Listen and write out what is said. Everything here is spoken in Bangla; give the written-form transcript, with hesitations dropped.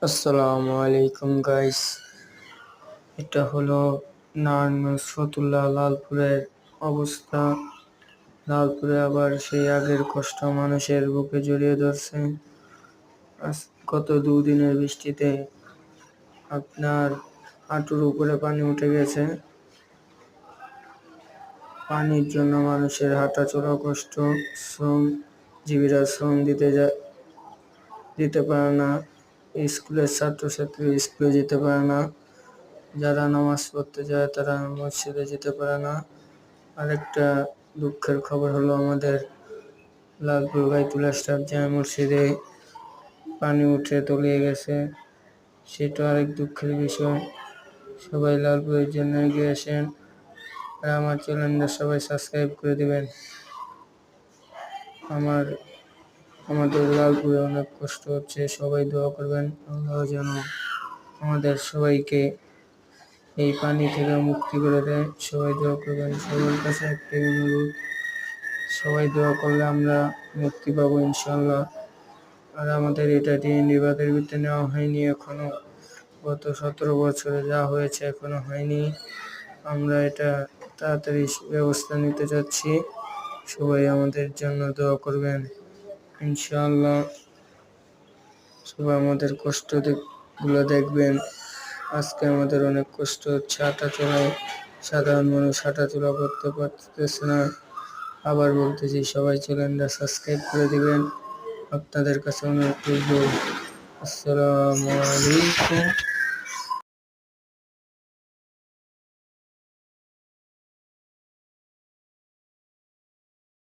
আসসালামু আলাইকুম গাইস। এটা হলো নুসরাতুল্লাহ লালপুরের অবস্থা। লালপুরে আবার সেই আগের কষ্ট মানুষের বুকে জড়িয়ে ধরছে। গত দুদিনের বৃষ্টিতে আপনার হাঁটুর উপরে পানি উঠে গেছে। পানির জন্য মানুষের হাঁটা চলা কষ্ট, শ্রমজীবীরা শ্রম দিতে পারে না। স্কুলের ছাত্রছাত্রী স্কুলে যেতে পারে না। যারা নামাজ পড়তে যায় তারা মসজিদে যেতে পারে না। আরেকটা দুঃখের খবর হলো আমাদের লালপুর গাইতুল আশরাফ জামে মসজিদে পানি উঠে তলিয়ে গেছে। সেটা আরেক দুঃখের বিষয়। সবাই লালপুরের জন্য এগিয়ে আসেন আর আমার চ্যানেলটা সবাই সাবস্ক্রাইব করে দিবেন। আমাদের লালপুরে অনেক কষ্ট হচ্ছে, সবাই দোয়া করবেন আল্লাহ যেন আমাদের সবাইকে এই পানি থেকে মুক্তি করে দেয়। সবাই দোয়া করবেন। সবার কাছে একটাই অনুরোধ, সবাই দোয়া করলে আমরা মুক্তি পাবো ইনশাল্লাহ। আর আমাদের এটা ডিএনডি বাদের ভিতরে নেওয়া হয়নি এখনো। গত 17 বছরে যা হয়েছে এখনো হয়নি। আমরা এটা তাড়াতাড়ি ব্যবস্থা নিতে চাচ্ছি। সবাই আমাদের জন্য দোয়া করবেন ইনশাআল্লাহ। সবাই আমাদের কষ্ট গুলো দেখবেন। আজকে আমাদের অনেক কষ্ট হচ্ছে হাঁটা চলায়। সাধারণ মানুষ হাঁটা চলা করতে পারতেছে না। আবার বলতেছি, সবাই চ্যানেলটা সাবস্ক্রাইব করে দিবেন। আপনাদের কাছে অনুরোধ করব। আসসালামু আলাইকুম।